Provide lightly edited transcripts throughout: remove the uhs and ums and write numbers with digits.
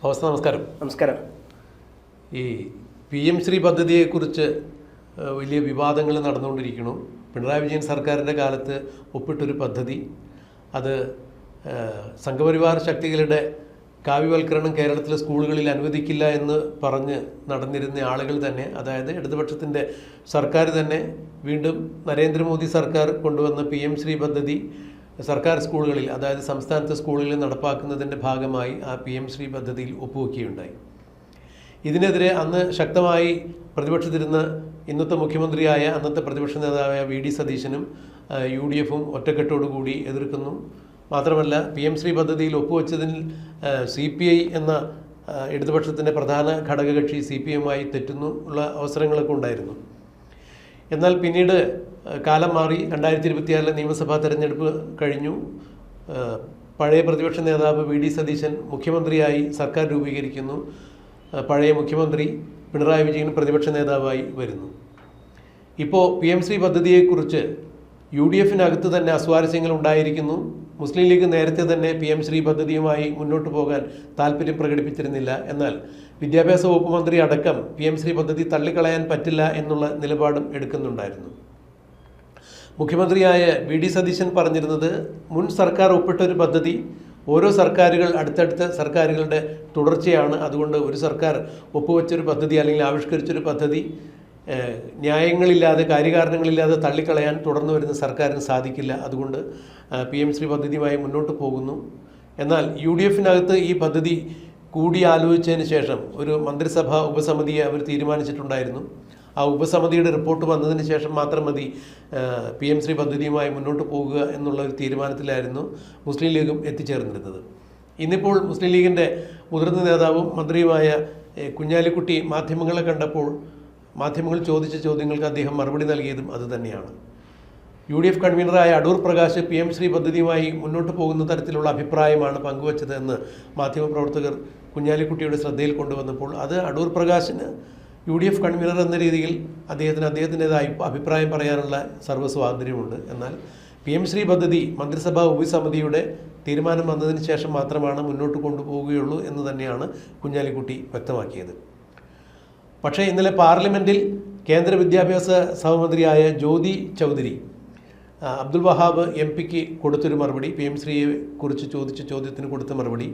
അവസ്ഥ നമസ്കാരം. നമസ്കാരം. ഈ PM ശ്രീ പദ്ധതിയെക്കുറിച്ച് വലിയ വിവാദങ്ങൾ നടന്നുകൊണ്ടിരിക്കുന്നു. പിണറായി വിജയൻ സർക്കാരിൻ്റെ കാലത്ത് ഒപ്പിട്ടൊരു പദ്ധതി, അത് സംഘപരിവാർ ശക്തികളുടെ കാവ്യവൽക്കരണം കേരളത്തിലെ സ്കൂളുകളിൽ അനുവദിക്കില്ല എന്ന് പറഞ്ഞ് നടന്നിരുന്ന ആളുകൾ തന്നെ, അതായത് ഇടതുപക്ഷത്തിൻ്റെ സർക്കാർ തന്നെ വീണ്ടും നരേന്ദ്രമോദി സർക്കാർ കൊണ്ടുവന്ന PM ശ്രീ പദ്ധതി സർക്കാർ സ്കൂളുകളിൽ, അതായത് സംസ്ഥാനത്തെ സ്കൂളുകളിൽ നടപ്പാക്കുന്നതിൻ്റെ ഭാഗമായി ആ PM ശ്രീ പദ്ധതിയിൽ ഒപ്പുവെക്കുകയുണ്ടായി. ഇതിനെതിരെ അന്ന് ശക്തമായി പ്രതിപക്ഷത്തിരുന്ന ഇന്നത്തെ മുഖ്യമന്ത്രിയായ അന്നത്തെ പ്രതിപക്ഷ നേതാവായ VD സതീശനും UDFും ഒറ്റക്കെട്ടോടുകൂടി എതിർക്കുന്നു. മാത്രമല്ല PM ശ്രീ പദ്ധതിയിൽ ഒപ്പുവെച്ചതിൽ CPI എന്ന ഇടതുപക്ഷത്തിൻ്റെ പ്രധാന ഘടകകക്ഷി CPIയുമായി തെറ്റുന്നു ഉള്ള അവസരങ്ങളൊക്കെ ഉണ്ടായിരുന്നു. എന്നാൽ പിന്നീട് കാലം മാറി. 2026 നിയമസഭാ തെരഞ്ഞെടുപ്പ് കഴിഞ്ഞു. പഴയ പ്രതിപക്ഷ നേതാവ് VD സതീശൻ മുഖ്യമന്ത്രിയായി സർക്കാർ രൂപീകരിക്കുന്നു. പഴയ മുഖ്യമന്ത്രി പിണറായി വിജയൻ പ്രതിപക്ഷ നേതാവായി വരുന്നു. ഇപ്പോൾ PM ശ്രീ പദ്ധതിയെക്കുറിച്ച് UDFിനകത്ത് തന്നെ അസ്വാരസ്യങ്ങൾ ഉണ്ടായിരിക്കുന്നു. മുസ്ലിം ലീഗ് നേരത്തെ തന്നെ PM ശ്രീ പദ്ധതിയുമായി മുന്നോട്ട് പോകാൻ താല്പര്യം പ്രകടിപ്പിച്ചിരുന്നില്ല. എന്നാൽ വിദ്യാഭ്യാസ വകുപ്പ് മന്ത്രി അടക്കം PM ശ്രീ പദ്ധതി തള്ളിക്കളയാൻ പറ്റില്ല എന്നുള്ള നിലപാടും എടുക്കുന്നുണ്ടായിരുന്നു. മുഖ്യമന്ത്രിയായ VD സതീശൻ പറഞ്ഞിരുന്നത്, മുൻ സർക്കാർ ഒപ്പിട്ടൊരു പദ്ധതി ഓരോ സർക്കാരുകൾ അടുത്തടുത്ത സർക്കാരുകളുടെ തുടർച്ചയാണ്. അതുകൊണ്ട് ഒരു സർക്കാർ ഒപ്പുവെച്ചൊരു പദ്ധതി അല്ലെങ്കിൽ ആവിഷ്കരിച്ചൊരു പദ്ധതി ന്യായങ്ങളില്ലാതെ, കാര്യകാരണങ്ങളില്ലാതെ തള്ളിക്കളയാൻ തുടർന്നു വരുന്ന സർക്കാരിന് സാധിക്കില്ല. അതുകൊണ്ട് PM ശ്രീ പദ്ധതിയുമായി മുന്നോട്ട് പോകുന്നു. എന്നാൽ UDFിനകത്ത് ഈ പദ്ധതി കൂടിയാലോചിച്ചതിന് ശേഷം ഒരു മന്ത്രിസഭാ ഉപസമിതിയെ അവർ തീരുമാനിച്ചിട്ടുണ്ടായിരുന്നു. ആ ഉപസമിതിയുടെ റിപ്പോർട്ട് വന്നതിന് ശേഷം മാത്രം മതി PM ശ്രീ പദ്ധതിയുമായി മുന്നോട്ട് പോകുക എന്നുള്ള ഒരു തീരുമാനത്തിലായിരുന്നു മുസ്ലിം ലീഗും എത്തിച്ചേർന്നിരുന്നത്. ഇന്നിപ്പോൾ മുസ്ലിം ലീഗിൻ്റെ മുതിർന്ന നേതാവും മന്ത്രിയുമായ കുഞ്ഞാലിക്കുട്ടി മാധ്യമങ്ങളെ കണ്ടപ്പോൾ മാധ്യമങ്ങൾ ചോദിച്ച ചോദ്യങ്ങൾക്ക് അദ്ദേഹം മറുപടി നൽകിയതും അതുതന്നെയാണ്. UDF കൺവീനറായ അടൂർ പ്രകാശ് PM ശ്രീ പദ്ധതിയുമായി മുന്നോട്ട് പോകുന്ന തരത്തിലുള്ള അഭിപ്രായമാണ് പങ്കുവച്ചത് എന്ന് മാധ്യമപ്രവർത്തകർ കുഞ്ഞാലിക്കുട്ടിയുടെ ശ്രദ്ധയിൽ കൊണ്ടുവന്നപ്പോൾ അത് അടൂർ പ്രകാശിന് UDF കൺവീനർ എന്ന രീതിയിൽ അദ്ദേഹത്തിൻ്റെതായ അഭിപ്രായം പറയാനുള്ള സർവ്വ സ്വാതന്ത്ര്യമുണ്ട്. എന്നാൽ PM ശ്രീ പദ്ധതി മന്ത്രിസഭാ ഉപസമിതിയുടെ തീരുമാനം വന്നതിന് ശേഷം മാത്രമാണ് മുന്നോട്ട് കൊണ്ടുപോവുകയുള്ളൂ എന്ന് തന്നെയാണ് കുഞ്ഞാലിക്കുട്ടി വ്യക്തമാക്കിയത്. പക്ഷേ ഇന്നലെ പാർലമെൻറ്റിൽ കേന്ദ്ര വിദ്യാഭ്യാസ സഹമന്ത്രിയായ ജ്യോതി ചൗധരി അബ്ദുൽ വഹാബ് MP കൊടുത്തൊരു മറുപടി, PM ശ്രീയെ കുറിച്ച് ചോദിച്ച ചോദ്യത്തിന് കൊടുത്ത മറുപടി,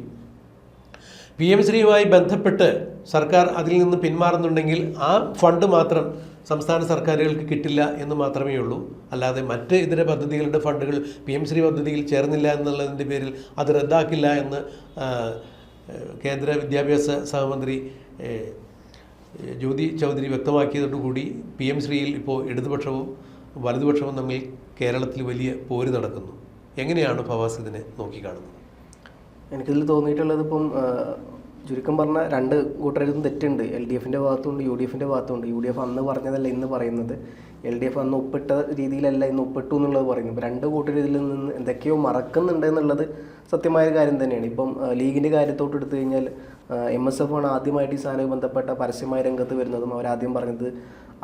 PM ശ്രീയുമായി ബന്ധപ്പെട്ട് സർക്കാർ അതിൽ നിന്ന് പിന്മാറുന്നുണ്ടെങ്കിൽ ആ ഫണ്ട് മാത്രം സംസ്ഥാന സർക്കാരുകൾക്ക് കിട്ടില്ല എന്ന് മാത്രമേ ഉള്ളൂ. അല്ലാതെ മറ്റ് ഇതര പദ്ധതികളുടെ ഫണ്ടുകൾ PM ശ്രീ പദ്ധതിയിൽ ചേർന്നില്ല എന്നുള്ളതിൻ്റെ പേരിൽ അത് റദ്ദാക്കില്ല എന്ന് കേന്ദ്ര വിദ്യാഭ്യാസ സഹമന്ത്രി ജ്യോതി ചൗധരി വ്യക്തമാക്കിയതോടുകൂടി PM ശ്രീയിൽ ഇപ്പോൾ ഇടതുപക്ഷവും വലതുപക്ഷവും തമ്മിൽ കേരളത്തിൽ വലിയ പോര് നടക്കുന്നു. എങ്ങനെയാണ് ഫവാസ് ഇതിനെ നോക്കിക്കാണുന്നത്? എനിക്കിതിൽ തോന്നിയിട്ടുള്ളത്, ഇപ്പം ചുരുക്കം പറഞ്ഞാൽ രണ്ട് കൂട്ടരും തെറ്റുണ്ട്. LDFിൻ്റെ ഭാഗത്തുണ്ട്, UDFിൻ്റെ ഭാഗത്തുണ്ട്. UDF അന്ന് പറഞ്ഞതല്ല ഇന്ന് പറയുന്നത്, LDF അന്ന് ഒപ്പിട്ട രീതിയിലല്ല ഇന്ന് ഒപ്പിട്ടു എന്നുള്ളത് പറയുന്നു. ഇപ്പോൾ രണ്ട് കൂട്ടരും ഇതിൽ നിന്ന് എന്തൊക്കെയോ മറക്കുന്നുണ്ട് എന്നുള്ളത് സത്യമായ കാര്യം തന്നെയാണ്. ഇപ്പം ലീഗിൻ്റെ കാര്യത്തോട്ട് എടുത്തു കഴിഞ്ഞാൽ MSF ആണ് ആദ്യമായിട്ട് ഈ സാധനവുമായി ബന്ധപ്പെട്ട പരസ്യമായ രംഗത്ത് വരുന്നതും. അവരാദ്യം പറഞ്ഞത്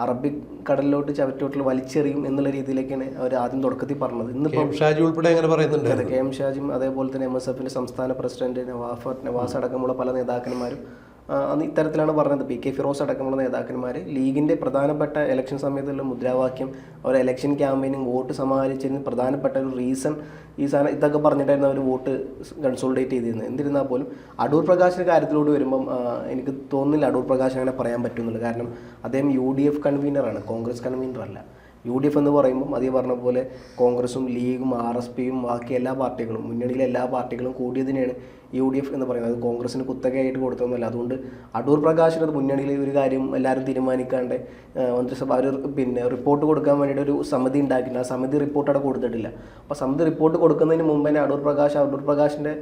അറബിക് കടലിലോട്ട് ചവറ്റോട്ടിൽ വലിച്ചെറിയും എന്നുള്ള രീതിയിലേക്കാണ് അവർ ആദ്യം തുടക്കത്തിൽ പറഞ്ഞത്. ഇന്നിപ്പം ഷാജി ഉൾപ്പെടെ അങ്ങനെ പറയുന്നുണ്ട്. അതെ, KM ഷാജിയും അതേപോലെ തന്നെ MSFിൻ്റെ സംസ്ഥാന പ്രസിഡന്റ് നവാസ് അടക്കമുള്ള പല നേതാക്കന്മാരും അന്ന് ഇത്തരത്തിലാണ് പറഞ്ഞത്. PK ഫിറോസ് അടക്കമുള്ള നേതാക്കന്മാർ ലീഗിൻ്റെ പ്രധാനപ്പെട്ട ഇലക്ഷൻ സമയത്തുള്ള മുദ്രാവാക്യം, അവർ ഇലക്ഷൻ ക്യാമ്പയിനിങ് വോട്ട് സമാഹരിച്ചതിന് പ്രധാനപ്പെട്ട ഒരു റീസൺ ഈ സാധനം ഇതൊക്കെ പറഞ്ഞിട്ടായിരുന്നു അവർ വോട്ട് കൺസോളിഡേറ്റ് ചെയ്തിരുന്നത്. എന്നിരുന്നാൽ പോലും അടൂർ പ്രകാശിൻ്റെ കാര്യത്തിലോട്ട് വരുമ്പം എനിക്ക് തോന്നുന്നില്ല അടൂർ പ്രകാശ് അങ്ങനെ പറയാൻ പറ്റുന്നുള്ളൂ. കാരണം അദ്ദേഹം UDF കൺവീനറാണ്, കോൺഗ്രസ് കൺവീനറല്ല. UDF എന്ന് പറയുമ്പം അതേ പറഞ്ഞ പോലെ കോൺഗ്രസും ലീഗും RSPയും ബാക്കി എല്ലാ പാർട്ടികളും, മുന്നണിയിലെ എല്ലാ പാർട്ടികളും കൂടിയതിനെയാണ് UDF എന്ന് പറയുന്നത്. അത് കോൺഗ്രസിന് കുത്തകയായിട്ട് കൊടുത്തൊന്നുമല്ല. അതുകൊണ്ട് അടൂർ പ്രകാശിന് അത് മുന്നണിയിൽ ഒരു കാര്യം എല്ലാവരും തീരുമാനിക്കാണ്ട് മന്ത്രിസഭ ഒരു റിപ്പോർട്ട് കൊടുക്കാൻ വേണ്ടിയിട്ട് ഒരു സമിതി ഉണ്ടാക്കിയില്ല. ആ സമിതി റിപ്പോർട്ട് അവിടെ കൊടുത്തിട്ടില്ല. അപ്പോൾ സമിതി റിപ്പോർട്ട് കൊടുക്കുന്നതിന് മുമ്പ് തന്നെ അടൂർ പ്രകാശിൻ്റെ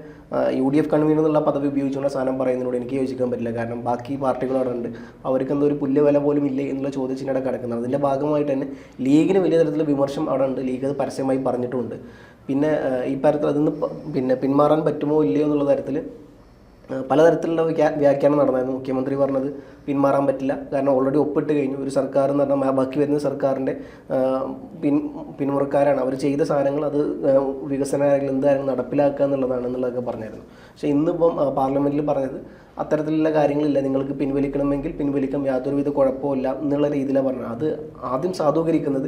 UDF കൺവീനർ എന്നുള്ള പദവി ഉപയോഗിച്ചുള്ള സാധനം പറയുന്നതിനോട് എനിക്ക് യോജിക്കാൻ പറ്റില്ല. കാരണം ബാക്കി പാർട്ടികൾ അവിടെ ഉണ്ട്, അവർക്ക് എന്തോ ഒരു പുല്ല് വില പോലും ഇല്ലേ എന്നുള്ള ചോദ്യത്തിനിടെ കിടക്കുന്നത്. അതിൻ്റെ ഭാഗമായിട്ട് തന്നെ ലീഗിന് വലിയ തരത്തിലുള്ള വിമർശനം അവിടെ ഉണ്ട്. ലീഗ് അത് പരസ്യമായി പറഞ്ഞിട്ടുമുണ്ട്. പിന്നെ ഈ തരത്തിൽ അതിന് പിന്മാറാൻ പറ്റുമോ ഇല്ലയോ എന്നുള്ള തരത്തിൽ പലതരത്തിലുള്ള വ്യാഖ്യാനം നടന്നായിരുന്നു. മുഖ്യമന്ത്രി പറഞ്ഞത് പിന്മാറാൻ പറ്റില്ല, കാരണം ഓൾറെഡി ഒപ്പിട്ട് കഴിഞ്ഞു. ഒരു സർക്കാർ എന്ന് പറഞ്ഞാൽ ബാക്കി വരുന്ന സർക്കാരിൻ്റെ പിന്മുറക്കാരാണ്. അവർ ചെയ്ത സാധനങ്ങൾ അത് വികസന എന്തായാലും നടപ്പിലാക്കുക എന്നുള്ളതൊക്കെ പറഞ്ഞായിരുന്നു. പക്ഷേ ഇന്നിപ്പം പാർലമെൻറ്റിൽ പറഞ്ഞത് അത്തരത്തിലുള്ള കാര്യങ്ങളില്ല, നിങ്ങൾക്ക് പിൻവലിക്കണമെങ്കിൽ പിൻവലിക്കാം, യാതൊരുവിധ കുഴപ്പമില്ല എന്നുള്ള രീതിയിലാണ് പറഞ്ഞത്. അത് ആദ്യം സാധൂകരിക്കുന്നത്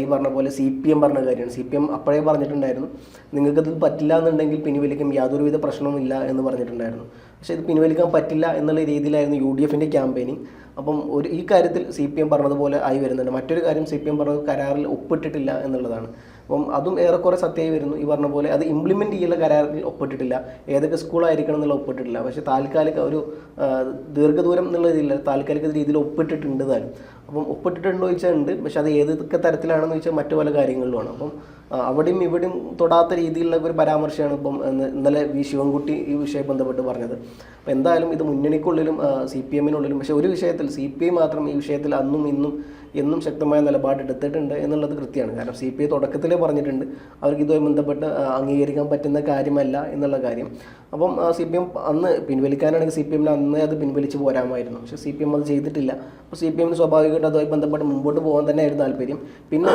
ഈ പറഞ്ഞ പോലെ CPM പറഞ്ഞ കാര്യമാണ്. CPM അപ്പോഴേ പറഞ്ഞിട്ടുണ്ടായിരുന്നു, നിങ്ങൾക്കത് പറ്റില്ല എന്നുണ്ടെങ്കിൽ പിൻവലിക്കും, യാതൊരുവിധ പ്രശ്നവുമില്ല എന്ന് പറഞ്ഞിട്ടുണ്ടായിരുന്നു. പക്ഷേ ഇത് പിൻവലിക്കാൻ പറ്റില്ല എന്നുള്ള രീതിയിലായിരുന്നു UDFൻ്റെ ക്യാമ്പയിനിങ്. അപ്പം ഈ കാര്യത്തിൽ CPM പറഞ്ഞതുപോലെ ആയി വരുന്നുണ്ട്. മറ്റൊരു കാര്യം CPM പറഞ്ഞത് കരാറിൽ ഒപ്പിട്ടിട്ടില്ല എന്നുള്ളതാണ്. അപ്പം അതും ഏറെക്കുറെ സത്യമായി വരുന്നു. ഈ പറഞ്ഞ പോലെ അത് ഇംപ്ലിമെൻറ്റ് ചെയ്യുന്ന കരാറിൽ ഒപ്പിട്ടിട്ടില്ല, ഏതൊക്കെ സ്കൂളായിരിക്കണം എന്നുള്ള ഒപ്പിട്ടിട്ടില്ല. പക്ഷേ താൽക്കാലിക ഒരു ദീർഘദൂരം എന്നുള്ള രീതിയിൽ താൽക്കാലിക രീതിയിൽ ഒപ്പിട്ടിട്ടുണ്ട് താനും. അപ്പം ഒപ്പിട്ടിട്ടുണ്ടോ ചോദിച്ചാൽ ഉണ്ട്, പക്ഷെ അത് ഏതൊക്കെ തരത്തിലാണെന്ന് ചോദിച്ചാൽ മറ്റു പല കാര്യങ്ങളിലുമാണ്. അപ്പം അവിടെയും ഇവിടെയും തൊടാത്ത രീതിയിലുള്ള ഒരു പരാമർശമാണ് ഇപ്പം ഇന്നലെ ശിവൻകുട്ടി ഈ വിഷയം ബന്ധപ്പെട്ട് പറഞ്ഞത്. അപ്പോൾ എന്തായാലും ഇത് മുന്നണിക്കുള്ളിലും CPM-നുള്ളിലും, പക്ഷേ ഒരു വിഷയത്തിൽ CPI മാത്രം ഈ വിഷയത്തിൽ അന്നും ഇന്നും എന്നും ശക്തമായ നിലപാടെടുത്തിട്ടുണ്ട് എന്നുള്ളത് കൃത്യമാണ്. കാരണം CPI തുടക്കത്തിലേ പറഞ്ഞിട്ടുണ്ട് അവർക്ക് ഇതുമായി ബന്ധപ്പെട്ട് അംഗീകരിക്കാൻ പറ്റുന്ന കാര്യമല്ല എന്നുള്ള കാര്യം. അപ്പം CPM അന്ന് പിൻവലിക്കാനാണെങ്കിൽ CPM-ന് അന്നേ അത് പിൻവലിച്ച് പോരാമായിരുന്നു. പക്ഷേ CPM അത് ചെയ്തിട്ടില്ല. അപ്പോൾ CPM-ന് സ്വാഭാവികമായിട്ട് അതുമായി ബന്ധപ്പെട്ട് മുമ്പോട്ട് പോകാൻ തന്നെയായിരുന്നു താല്പര്യം. പിന്നെ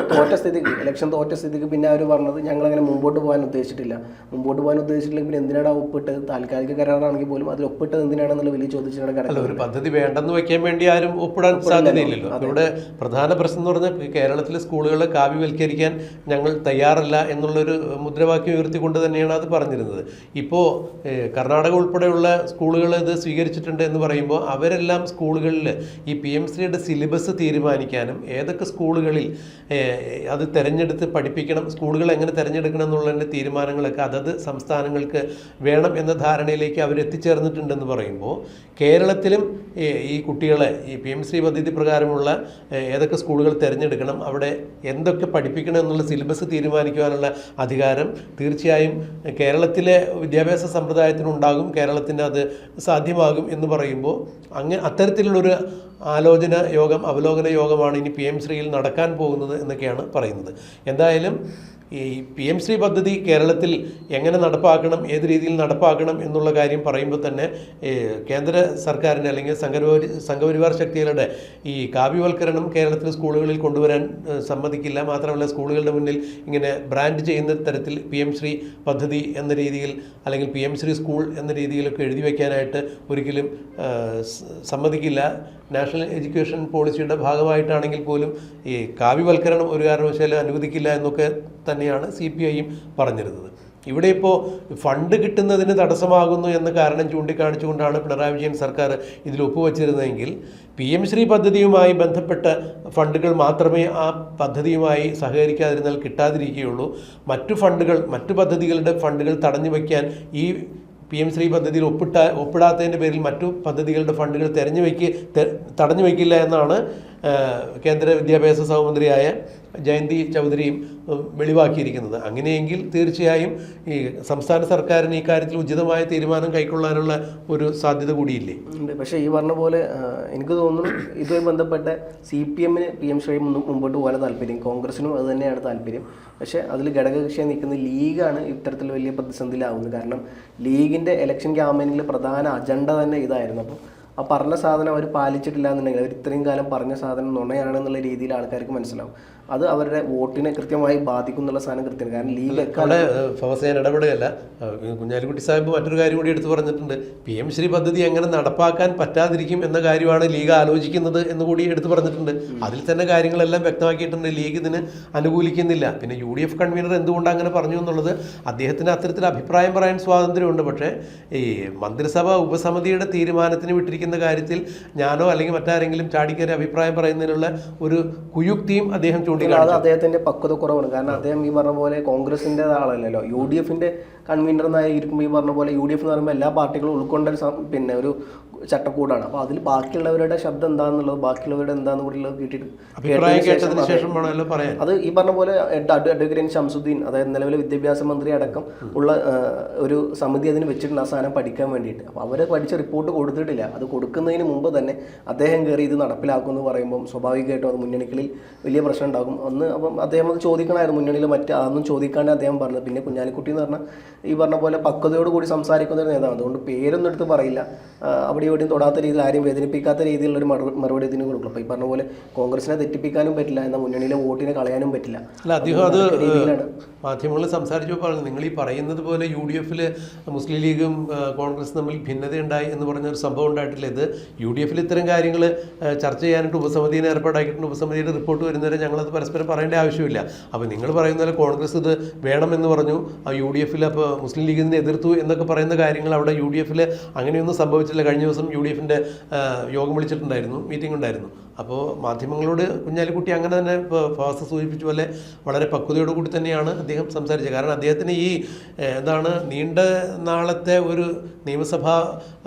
ഇലക്ഷൻ തോറ്റ സ്ഥിതിക്ക് പിന്നെ അവർ പറഞ്ഞത് ഞങ്ങളങ്ങനെ മുമ്പോട്ട് പോകാൻ ഉദ്ദേശിച്ചിട്ടില്ല. മുമ്പോട്ട് പോകാൻ ഉദ്ദേശിച്ചില്ലെങ്കിൽ പിന്നെ എന്തിനാണ് ഒപ്പിട്ടത്? താൽക്കാലിക കരാറാണെങ്കിൽ പോലും അതിൽ ഒപ്പിട്ടത് എന്തിനാണെന്നുള്ള വലിയ ചോദ്യത്തിനാണ് കിടക്കുന്നത്. ഒരു പദ്ധതി വേണ്ടെന്ന് വെക്കാൻ വേണ്ടി ആരും ഒപ്പിടാൻ സാധ്യതയില്ലല്ലോ. ഇവിടെ പ്രധാന പ്രശ്നം എന്ന് പറഞ്ഞാൽ കേരളത്തിലെ സ്കൂളുകളെ കാവ്യവൽക്കരിക്കാൻ ഞങ്ങൾ തയ്യാറല്ല എന്നുള്ളൊരു മുദ്രാവാക്യം ഉയർത്തിക്കൊണ്ട് തന്നെയാണ് അത് പറഞ്ഞിരുന്നത്. ഇപ്പോൾ കർണാടക ഉൾപ്പെടെയുള്ള സ്കൂളുകൾ ഇത് സ്വീകരിച്ചിട്ടുണ്ട് എന്ന് പറയുമ്പോൾ അവരെല്ലാം സ്കൂളുകളിൽ ഈ PMശ്രീയുടെ സിലബസ് തീരുമാനിക്കാനും ഏതൊക്കെ സ്കൂളുകളിൽ അത് തിരഞ്ഞെടുത്ത് പഠിപ്പിക്കണം, സ്കൂളുകൾ എങ്ങനെ തിരഞ്ഞെടുക്കണം എന്നുള്ളതിൻ്റെ തീരുമാനങ്ങളൊക്കെ അതത് സംസ്ഥാനങ്ങൾക്ക് വേണം എന്ന ധാരണയിലേക്ക് അവർ എത്തിച്ചേർന്നിട്ടുണ്ടെന്ന് പറയുമ്പോൾ കേരളത്തിലും ഈ കുട്ടികളെ ഈ PMശ്രീ പദ്ധതി പ്രകാരമുള്ള ഏതൊക്കെ സ്കൂളുകൾ തിരഞ്ഞെടുക്കണം, അവിടെ എന്തൊക്കെ പഠിപ്പിക്കണം എന്നുള്ള സിലബസ് തീരുമാനിക്കുവാനുള്ള അധികാരം തീർച്ചയായും കേരളത്തിലെ വിദ്യാഭ്യാസ സമ്പ്രദായത്തിനുണ്ടാകും, കേരളത്തിന് അത് സാധ്യമാകും എന്ന് പറയുമ്പോൾ അത്തരത്തിലുള്ളൊരു അവലോകന യോഗമാണ് ഇനി PMശ്രീയിൽ നടക്കാൻ പോകുന്നത് എന്നൊക്കെയാണ് പറയുന്നത്. എന്തായാലും ഈ PMശ്രീ പദ്ധതി കേരളത്തിൽ എങ്ങനെ നടപ്പാക്കണം, ഏത് രീതിയിൽ നടപ്പാക്കണം എന്നുള്ള കാര്യം പറയുമ്പോൾ തന്നെ കേന്ദ്ര സർക്കാരിൻ്റെ അല്ലെങ്കിൽ സംഘപരിവാർ ശക്തികളുടെ ഈ കാവ്യവൽക്കരണം കേരളത്തിലെ സ്കൂളുകളിൽ കൊണ്ടുവരാൻ സമ്മതിക്കില്ല. മാത്രമല്ല സ്കൂളുകളുടെ മുന്നിൽ ഇങ്ങനെ ബ്രാൻഡ് ചെയ്യുന്ന തരത്തിൽ PMശ്രീ പദ്ധതി എന്ന രീതിയിൽ അല്ലെങ്കിൽ PMശ്രീ സ്കൂൾ എന്ന രീതിയിലൊക്കെ എഴുതി വയ്ക്കാനായിട്ട് ഒരിക്കലും സമ്മതിക്കില്ല. നാഷണൽ എഡ്യൂക്കേഷൻ പോളിസിയുടെ ഭാഗമായിട്ടാണെങ്കിൽ പോലും ഈ കാവ്യവൽക്കരണം ഒരു കാരണവശാലും അനുവദിക്കില്ല എന്നൊക്കെ തന്നെയാണ് CPIയും പറഞ്ഞിരുന്നത്. ഇവിടെ ഇപ്പോൾ ഫണ്ട് കിട്ടുന്നതിന് തടസ്സമാകുന്നു എന്ന കാരണം ചൂണ്ടിക്കാണിച്ചുകൊണ്ടാണ് പിണറായി വിജയൻ സർക്കാർ ഇതിൽ ഒപ്പുവച്ചിരുന്നതെങ്കിൽ PMശ്രീ പദ്ധതിയുമായി ബന്ധപ്പെട്ട ഫണ്ടുകൾ മാത്രമേ ആ പദ്ധതിയുമായി സഹകരിക്കാതിരുന്നാൽ കിട്ടാതിരിക്കുകയുള്ളൂ. മറ്റു പദ്ധതികളുടെ ഫണ്ടുകൾ തടഞ്ഞു വയ്ക്കാൻ ഈ PMശ്രീ പദ്ധതിയിൽ ഒപ്പിടാത്തതിൻ്റെ പേരിൽ മറ്റു പദ്ധതികളുടെ ഫണ്ടുകൾ തടഞ്ഞു വയ്ക്കില്ല എന്നാണ് കേന്ദ്ര വിദ്യാഭ്യാസ സഹമന്ത്രിയായ ജയന്തി ചൗധരിയും വെളിവാക്കിയിരിക്കുന്നത്. അങ്ങനെയെങ്കിൽ തീർച്ചയായും ഈ സംസ്ഥാന സർക്കാരിന് ഈ കാര്യത്തിൽ ഉചിതമായ തീരുമാനം കൈക്കൊള്ളാനുള്ള ഒരു സാധ്യത കൂടിയില്ലേ? പക്ഷേ ഈ പറഞ്ഞ പോലെ എനിക്ക് തോന്നുന്നു ഇതുമായി ബന്ധപ്പെട്ട CPM-ന് PMശ്രീ മുമ്പോട്ട് പോകാൻ താല്പര്യം, കോൺഗ്രസിനും അത് തന്നെയാണ് താല്പര്യം. പക്ഷേ അതിൽ ഘടകകക്ഷിയായി നിൽക്കുന്ന ലീഗാണ് ഇത്തരത്തിൽ വലിയ പ്രതിസന്ധിയിലാവുന്നത്. കാരണം ലീഗിൻ്റെ ഇലക്ഷൻ ക്യാമ്പയിനിൽ പ്രധാന അജണ്ട തന്നെ ഇതായിരുന്നു. അപ്പോൾ ആ പറഞ്ഞ സാധനം അവർ പാലിച്ചിട്ടില്ല എന്നുണ്ടെങ്കിൽ അവർ ഇത്രയും കാലം പറഞ്ഞ സാധനം നുണയാണെന്നുള്ള രീതിയിൽ ആൾക്കാർക്ക് മനസ്സിലാവും. അത് അവരുടെ വോട്ടിനെ കൃത്യമായി ബാധിക്കും എന്നുള്ള സാധനം കൃത്യമാണ്. കാരണം ലീഗ് ഫവസേന ഇടപെടുകയല്ല. കുഞ്ഞാലിക്കുട്ടി സാഹിബ് മറ്റൊരു കാര്യം കൂടി എടുത്തു പറഞ്ഞിട്ടുണ്ട്. PMശ്രീ പദ്ധതി എങ്ങനെ നടപ്പാക്കാൻ പറ്റാതിരിക്കും എന്ന കാര്യമാണ് ലീഗ് ആലോചിക്കുന്നത് എന്ന് കൂടി എടുത്തു പറഞ്ഞിട്ടുണ്ട്. അതിൽ തന്നെ കാര്യങ്ങളെല്ലാം വ്യക്തമാക്കിയിട്ടുണ്ട്. ലീഗ് ഇതിന് അനുകൂലിക്കുന്നില്ല. പിന്നെ UDF കൺവീനർ എന്തുകൊണ്ട് അങ്ങനെ പറഞ്ഞു എന്നുള്ളത് അദ്ദേഹത്തിന് അത്തരത്തിൽ അഭിപ്രായം പറയാൻ സ്വാതന്ത്ര്യമുണ്ട്. പക്ഷേ ഈ മന്ത്രിസഭ ഉപസമിതിയുടെ തീരുമാനത്തിന് വിട്ടിരിക്കുന്ന കാര്യത്തിൽ ഞാനോ അല്ലെങ്കിൽ മറ്റാരെങ്കിലും ചാടിക്കയറി അഭിപ്രായം പറയുന്നതിനുള്ള ഒരു കുയുക്തിയും അദ്ദേഹം അത് അദ്ദേഹത്തിന്റെ പക്വത കുറവാണ്. കാരണം അദ്ദേഹം ഈ പറഞ്ഞ പോലെ കോൺഗ്രസിന്റെ ആളല്ലല്ലോ, UDFന്റെ കൺവീനർ എന്നായിരിക്കുമ്പോൾ ഈ പറഞ്ഞ പോലെ UDF എന്ന് പറയുമ്പോൾ എല്ലാ പാർട്ടികളും ഉൾക്കൊണ്ട ഒരു ചട്ടക്കൂടാണ്. അപ്പോൾ അതിൽ ബാക്കിയുള്ളവരുടെ ശബ്ദം എന്താണെന്നുള്ളത്, ബാക്കിയുള്ളവരുടെ എന്താണെന്ന് കൂടി കേട്ടതിന് ശേഷം അത് ഈ പറഞ്ഞ പോലെ അഡ്വക്കേറ്റ് ശംസുദ്ദീൻ, അതായത് നിലവിലെ വിദ്യാഭ്യാസ മന്ത്രി അടക്കം ഉള്ള ഒരു സമിതി അതിന് വെച്ചിട്ടുണ്ട് ആ സാധനം പഠിക്കാൻ വേണ്ടിയിട്ട്. അപ്പോൾ അവർ പഠിച്ച റിപ്പോർട്ട് കൊടുത്തിട്ടില്ല. അത് കൊടുക്കുന്നതിന് മുമ്പ് തന്നെ അദ്ദേഹം കയറി ഇത് നടപ്പിലാക്കുമെന്ന് പറയുമ്പം സ്വാഭാവികമായിട്ടും അത് മുന്നണികളിൽ വലിയ പ്രശ്നം ഉണ്ടാകും. അപ്പം അദ്ദേഹം അത് ചോദിക്കണമായിരുന്നു മുന്നണിയിൽ, അതൊന്നും ചോദിക്കാണ്ട് അദ്ദേഹം പറഞ്ഞത്. പിന്നെ കുഞ്ഞാലിക്കുട്ടി എന്ന് പറഞ്ഞാൽ ഈ പറഞ്ഞ പോലെ പക്വതയോട് കൂടി സംസാരിക്കുന്ന ഒരു നേതാവ്. അതുകൊണ്ട് പേരൊന്നും എടുത്ത് പറയില്ല, അവിടെ ഇവിടെയും തൊടാത്ത രീതിയിൽ ആരെയും വേദനിപ്പിക്കാത്ത രീതിയിലുള്ള ഒരു മറുപടി ഇതിന് കൊടുക്കും. അപ്പോൾ ഈ പറഞ്ഞ പോലെ കോൺഗ്രസിനെ തെറ്റിപ്പിക്കാനും പറ്റില്ല, എന്നാൽ മുന്നണിയിലെ വോട്ടിനെ കളയാനും പറ്റില്ല. അല്ല, അദ്ദേഹം അത് മാധ്യമങ്ങളിൽ സംസാരിച്ചപ്പോൾ പറഞ്ഞു, നിങ്ങൾ ഈ പറയുന്നത് പോലെ UDF മുസ്ലിം ലീഗും കോൺഗ്രസും തമ്മിൽ ഭിന്നതയുണ്ടായി എന്ന് പറഞ്ഞൊരു സംഭവം ഉണ്ടായിട്ടില്ല. ഇത് UDF ഇത്തരം കാര്യങ്ങൾ ചർച്ച ചെയ്യാനായിട്ട് ഉപസമിതിയെ ഏർപ്പാടാക്കിയിട്ടുണ്ട്. ഉപസമിതിയുടെ റിപ്പോർട്ട് വരുന്നവരെ ഞങ്ങളത് പരസ്പരം പറയേണ്ട ആവശ്യമില്ല. അപ്പോൾ നിങ്ങൾ പറയുന്ന പോലെ കോൺഗ്രസ് ഇത് വേണമെന്ന് പറഞ്ഞു, UDF അപ്പോൾ മുസ്ലിം ലീഗിനെ എതിർത്തു എന്നൊക്കെ പറയുന്ന കാര്യങ്ങൾ അവിടെ UDF അങ്ങനെയൊന്നും സംഭവിച്ചില്ല. കഴിഞ്ഞ ദിവസം UDF യോഗം വിളിച്ചിട്ടുണ്ടായിരുന്നു, മീറ്റിംഗ് ഉണ്ടായിരുന്നു. അപ്പോൾ മാധ്യമങ്ങളോട് കുഞ്ഞാലിക്കുട്ടി അങ്ങനെ തന്നെ ഫാസ്റ്റ് സൂചിപ്പിച്ച പോലെ വളരെ പക്വതയോടുകൂടി തന്നെയാണ് അദ്ദേഹം സംസാരിച്ചത്. കാരണം അദ്ദേഹത്തിന് ഈ എന്താണ് നീണ്ട നാളത്തെ ഒരു നിയമസഭാ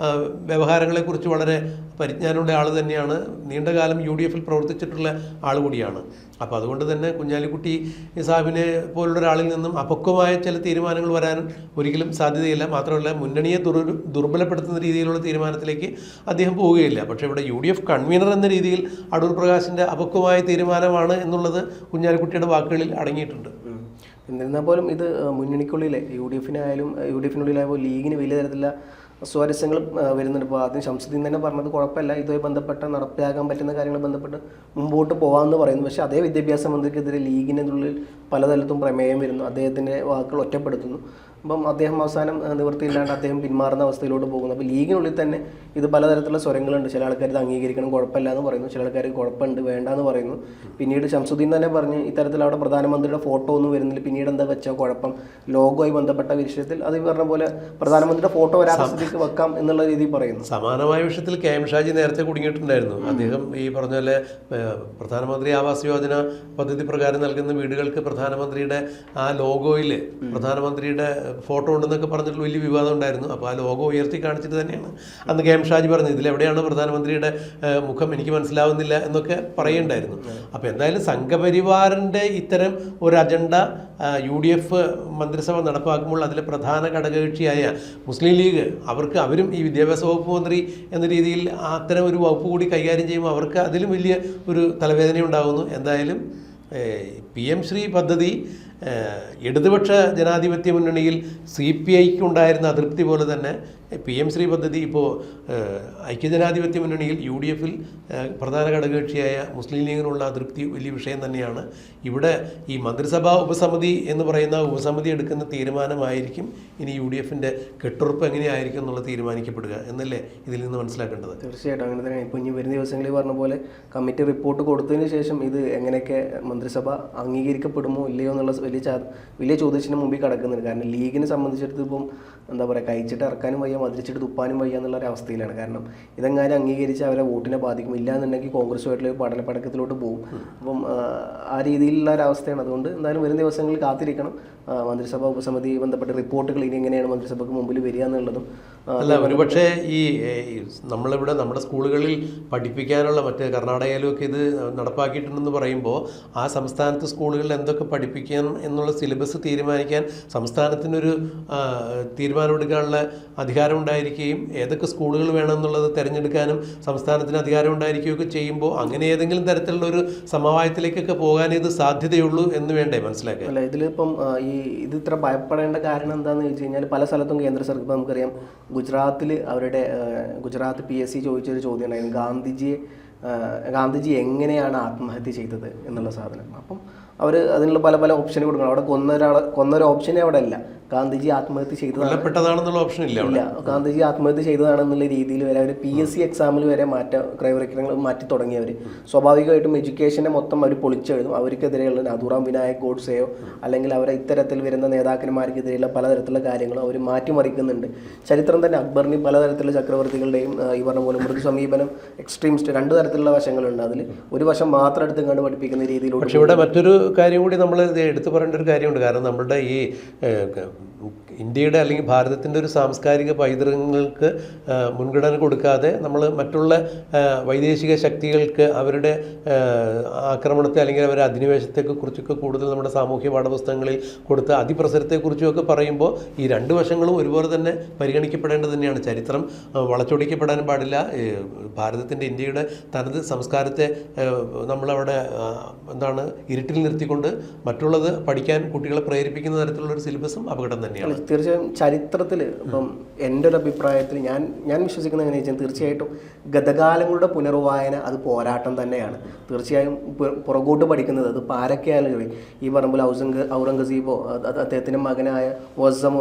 വ്യവഹാരങ്ങളെക്കുറിച്ച് വളരെ പരിജ്ഞാനമുള്ള ആൾ തന്നെയാണ്. നീണ്ടകാലം UDF പ്രവർത്തിച്ചിട്ടുള്ള ആൾ കൂടിയാണ്. അപ്പോൾ അതുകൊണ്ട് തന്നെ കുഞ്ഞാലിക്കുട്ടി സാഹിബിനെ പോലുള്ള ഒരാളിൽ നിന്നും അപക്വമായ ചില തീരുമാനങ്ങൾ വരാൻ ഒരിക്കലും സാധ്യതയില്ല. മാത്രമല്ല മുന്നണിയെ ദുർബലപ്പെടുത്തുന്ന രീതിയിലുള്ള തീരുമാനത്തിലേക്ക് അദ്ദേഹം പോവുകയില്ല. പക്ഷേ ഇവിടെ UDF കൺവീനർ എന്ന രീതിയിൽ അടൂർ പ്രകാശിൻ്റെ അപക്വമായ തീരുമാനമാണ് എന്നുള്ളത് കുഞ്ഞാലിക്കുട്ടിയുടെ വാക്കുകളിൽ അടങ്ങിയിട്ടുണ്ട്. എന്നിരുന്നാൽ പോലും ഇത് മുന്നണിക്കുള്ളിലെ UDFിനുള്ളിലായപ്പോൾ ലീഗിന് വലിയ തരത്തിലുള്ള സ്വാരസ്യങ്ങൾ വരുന്നുണ്ട്. ഇപ്പോൾ ആദ്യം ശംസുദ്ദീൻ തന്നെ പറഞ്ഞത് കുഴപ്പമില്ല, ഇതുമായി ബന്ധപ്പെട്ട നടപ്പിലാക്കാൻ പറ്റുന്ന കാര്യങ്ങൾ ബന്ധപ്പെട്ട് മുമ്പോട്ട് പോകാമെന്ന് പറയുന്നു. പക്ഷേ അതേ വിദ്യാഭ്യാസ മന്ത്രിക്കെതിരെ ലീഗിനുള്ളിൽ പലതരത്തും പ്രമേയം വരുന്നു, അദ്ദേഹത്തിൻ്റെ വാക്കുകൾ ഒറ്റപ്പെടുത്തുന്നു. അപ്പം അദ്ദേഹം അവസാനം നിവൃത്തിയില്ലാണ്ട് അദ്ദേഹം പിന്മാറുന്ന അവസ്ഥയിലോട്ട് പോകുന്നു. അപ്പോൾ ലീഗിനുള്ളിൽ തന്നെ ഇത് പലതരത്തിലുള്ള സ്വരങ്ങളുണ്ട്. ചില ആൾക്കാർ ഇത് അംഗീകരിക്കണം, കുഴപ്പമില്ല എന്ന് പറയുന്നു, ചില ആൾക്കാർ കുഴപ്പമുണ്ട് വേണ്ട എന്ന് പറയുന്നു. പിന്നീട് ശംസുദ്ദീൻ തന്നെ പറഞ്ഞ് ഇത്തരത്തിൽ അവിടെ പ്രധാനമന്ത്രിയുടെ ഫോട്ടോ ഒന്നും വരുന്നില്ല, പിന്നീട് എന്താ വെച്ചാൽ കുഴപ്പം, ലോഗോയുമായി ബന്ധപ്പെട്ട വിഷയത്തിൽ അത് ഈ പറഞ്ഞ പോലെ പ്രധാനമന്ത്രിയുടെ ഫോട്ടോ വരാത്ത സ്ഥിതിക്ക് വെക്കാം എന്നുള്ള രീതിയിൽ പറയുന്നു. സമാനമായ വിഷയത്തിൽ KM ഷാജി നേരത്തെ കുടുങ്ങിയിട്ടുണ്ടായിരുന്നു. അദ്ദേഹം ഈ പറഞ്ഞ പോലെ പ്രധാനമന്ത്രി ആവാസ് യോജന പദ്ധതി പ്രകാരം നൽകുന്ന വീടുകൾക്ക് പ്രധാനമന്ത്രിയുടെ ആ ലോഗോയിൽ പ്രധാനമന്ത്രിയുടെ ഫോട്ടോ ഉണ്ടെന്നൊക്കെ പറഞ്ഞിട്ടുള്ള വലിയ വിവാദം ഉണ്ടായിരുന്നു. അപ്പോൾ ആ ലോഗോ ഉയർത്തി കാണിച്ചിട്ട് തന്നെയാണ് അന്ന് KM ഷാജി പറഞ്ഞത്, ഇതിലെവിടെയാണ് പ്രധാനമന്ത്രിയുടെ മുഖം എനിക്ക് മനസ്സിലാവുന്നില്ല എന്നൊക്കെ പറയുണ്ടായിരുന്നു. അപ്പോൾ എന്തായാലും സംഘപരിവാറിൻ്റെ ഇത്തരം ഒരു അജണ്ട UDF മന്ത്രിസഭ നടപ്പാക്കുമ്പോൾ അതിലെ പ്രധാന ഘടകകക്ഷിയായ മുസ്ലിം ലീഗ് അവരും ഈ വിദ്യാഭ്യാസ വകുപ്പ് മന്ത്രി എന്ന രീതിയിൽ അത്തരം ഒരു വകുപ്പ് കൂടി കൈകാര്യം ചെയ്യുമ്പോൾ അവർക്ക് അതിലും വലിയ ഒരു തലവേദന ഉണ്ടാകുന്നു. എന്തായാലും PM ശ്രീ പദ്ധതി ഇടതുപക്ഷ ജനാധിപത്യ മുന്നണിയിൽ CPIക്ക് ഉണ്ടായിരുന്ന അതൃപ്തി പോലെ തന്നെ PM ശ്രീ പദ്ധതി ഇപ്പോൾ ഐക്യജനാധിപത്യ മുന്നണിയിൽ UDFിൽ പ്രധാന ഘടകകക്ഷിയായ മുസ്ലിം ലീഗിനുള്ള അതൃപ്തി വലിയ വിഷയം തന്നെയാണ്. ഇവിടെ ഈ മന്ത്രിസഭാ ഉപസമിതി എന്ന് പറയുന്ന ഉപസമിതി എടുക്കുന്ന തീരുമാനമായിരിക്കും ഇനി UDFിൻ്റെ കെട്ടുറപ്പ് എങ്ങനെയായിരിക്കും എന്നുള്ളത് തീരുമാനിക്കപ്പെടുക എന്നല്ലേ ഇതിൽ നിന്ന് മനസ്സിലാക്കേണ്ടത്. തീർച്ചയായിട്ടും അങ്ങനെ തന്നെ. ഇപ്പോൾ ഇനി വരുന്ന ദിവസങ്ങളിൽ പറഞ്ഞ പോലെ കമ്മിറ്റി റിപ്പോർട്ട് കൊടുത്തതിന് ശേഷം ഇത് എങ്ങനെയൊക്കെ മന്ത്രിസഭ അംഗീകരിക്കപ്പെടുമോ ഇല്ലയോ എന്നുള്ള വലിയ ചോദ്യത്തിന് മുമ്പിൽ കിടക്കുന്നുണ്ട്. കാരണം ലീഗിനെ സംബന്ധിച്ചിടത്ത് ഇപ്പം എന്താ പറയുക, കഴിച്ചിട്ട് ഇറക്കാനും വയ്യ, മതിരിച്ചിട്ട് തുപ്പാനും വയ്യ എന്നുള്ള ഒരു അവസ്ഥയിലാണ്. കാരണം ഇതെങ്ങാനും അംഗീകരിച്ച് അവരെ വോട്ടിനെ ബാധിക്കും, ഇല്ല എന്നുണ്ടെങ്കിൽ കോൺഗ്രസുമായിട്ടുള്ള പഠനപ്പടക്കത്തിലോട്ട് പോകും. അപ്പം ആ രീതിയിലുള്ള ഒരു അവസ്ഥയാണ്. അതുകൊണ്ട് എന്തായാലും വരും ദിവസങ്ങളിൽ കാത്തിരിക്കണം. മന്ത്രിസഭാ ഉപസമിതി ബന്ധപ്പെട്ട റിപ്പോർട്ടുകൾ ഇനി എങ്ങനെയാണ് മന്ത്രിസഭയ്ക്ക് മുമ്പിൽ വരിക എന്നുള്ളതും. അല്ല, ഒരുപക്ഷെ ഈ നമ്മളിവിടെ നമ്മുടെ സ്കൂളുകളിൽ പഠിപ്പിക്കാനുള്ള മറ്റ് കർണാടകയിലൊക്കെ ഇത് നടപ്പാക്കിയിട്ടുണ്ടെന്ന് പറയുമ്പോൾ ആ സംസ്ഥാനത്ത് സ്കൂളുകളിൽ എന്തൊക്കെ പഠിപ്പിക്കണം എന്നുള്ള സിലബസ് തീരുമാനിക്കാൻ സംസ്ഥാനത്തിനൊരു തീരുമാനമെടുക്കാനുള്ള അധികാരം ഉണ്ടായിരിക്കുകയും ഏതൊക്കെ സ്കൂളുകൾ വേണമെന്നുള്ളത് തിരഞ്ഞെടുക്കാനും സംസ്ഥാനത്തിന് അധികാരം ഉണ്ടായിരിക്കുകയൊക്കെ ചെയ്യുമ്പോൾ അങ്ങനെ ഏതെങ്കിലും തരത്തിലുള്ള ഒരു സമവായത്തിലേക്കൊക്കെ പോകാൻ ഇത് സാധ്യതയുള്ളൂ എന്ന് വേണ്ടേ മനസ്സിലാക്കാൻ. അല്ല, ഇതിലിപ്പം ഇത് ഇത്ര ഭയപ്പെടേണ്ട കാരണം എന്താണെന്ന് ചോദിച്ചു കഴിഞ്ഞാൽ പല സ്ഥലത്തും കേന്ദ്ര സർക്കാർ, ഇപ്പം നമുക്കറിയാം ഗുജറാത്തിൽ ഗുജറാത്ത് PSC ചോദിച്ചൊരു ചോദ്യം ഉണ്ടായിരുന്നു, ഗാന്ധിജി എങ്ങനെയാണ് ആത്മഹത്യ ചെയ്തത് എന്നുള്ള സാധനം. അപ്പം അവർ അതിനുള്ള പല ഓപ്ഷൻ കൊടുക്കണം. അവിടെ കൊന്നൊരു ഓപ്ഷനെ അവിടെ അല്ല, ഗാന്ധിജി ആത്മഹത്യ ചെയ്തതാണെന്നുള്ള ഓപ്ഷൻ ഇല്ല. ഗാന്ധിജി ആത്മഹത്യ ചെയ്തതാണെന്നുള്ള രീതിയിൽ വരെ അവർ PSC എക്സാമിൽ വരെ ക്രൈവറിക്കങ്ങൾ മാറ്റി തുടങ്ങിയവർ. സ്വാഭാവികമായിട്ടും എഡ്യൂക്കേഷനെ മൊത്തം അവർ പൊളിച്ചെഴുതും. അവർക്കെതിരെയുള്ള നാഥുറാം വിനായക് ഗോഡ്സെയോ അല്ലെങ്കിൽ അവരെ ഇത്തരത്തിൽ വരുന്ന നേതാക്കന്മാർക്കെതിരെയുള്ള പലതരത്തിലുള്ള കാര്യങ്ങളും അവർ മാറ്റിമറിക്കുന്നുണ്ട്. ചരിത്രം തന്നെ അക്ബറിന് പലതരത്തിലുള്ള ചക്രവർത്തികളുടെയും ഈ പറഞ്ഞ പോലെ മൃദു സമീപനം, എക്സ്ട്രീമിസ്റ്റ്, രണ്ട് തരത്തിലുള്ള വശങ്ങളുണ്ട്. അതിൽ ഒരു വശം മാത്രം എടുത്ത് കണ്ട് പഠിപ്പിക്കുന്ന രീതിയിലൂടെ. പക്ഷേ ഇവിടെ മറ്റൊരു കാര്യം കൂടി നമ്മൾ എടുത്തു പറയേണ്ട ഒരു കാര്യമുണ്ട്. കാരണം നമ്മുടെ ഈ ഇന്ത്യയുടെ അല്ലെങ്കിൽ ഭാരതത്തിൻ്റെ ഒരു സാംസ്കാരിക പൈതൃകങ്ങൾക്ക് മുൻഗണന കൊടുക്കാതെ നമ്മൾ മറ്റുള്ള വൈദേശിക ശക്തികൾക്ക് അവരുടെ ആക്രമണത്തെ അല്ലെങ്കിൽ അവരുടെ അധിനിവേശത്തെയൊക്കെ കുറിച്ചൊക്കെ കൂടുതൽ നമ്മുടെ സാമൂഹ്യ പാഠപുസ്തകങ്ങളിൽ കൊടുത്ത അതിപ്രസരത്തെക്കുറിച്ചുമൊക്കെ പറയുമ്പോൾ ഈ രണ്ട് വശങ്ങളും ഒരുപോലെ തന്നെ പരിഗണിക്കപ്പെടേണ്ടത് തന്നെയാണ്. ചരിത്രം വളച്ചൊടിക്കപ്പെടാനും പാടില്ല. ഭാരതത്തിൻ്റെ, ഇന്ത്യയുടെ തനത് സംസ്കാരത്തെ നമ്മളവിടെ ഇരുട്ടിൽ നിർത്തിക്കൊണ്ട് മറ്റുള്ളത് പഠിക്കാൻ കുട്ടികളെ പ്രേരിപ്പിക്കുന്ന തരത്തിലുള്ളൊരു സിലബസും അപകടം തന്നെ. തന്നെയാണ്. തീർച്ചയായും ചരിത്രത്തിൽ ഇപ്പം എൻ്റെ ഒരു അഭിപ്രായത്തിൽ ഞാൻ വിശ്വസിക്കുന്നത് എങ്ങനെയാ വെച്ചാൽ തീർച്ചയായിട്ടും ഗതകാലങ്ങളുടെ പുനർവായന അത് പോരാട്ടം തന്നെയാണ്. തീർച്ചയായും പുറകോട്ട് പഠിക്കുന്നത് അത് ആരൊക്കെയായാലും ഈ പറയുമ്പോൾ ഔറംഗസീബോ അദ്ദേഹത്തിൻ്റെ മകനായ വസം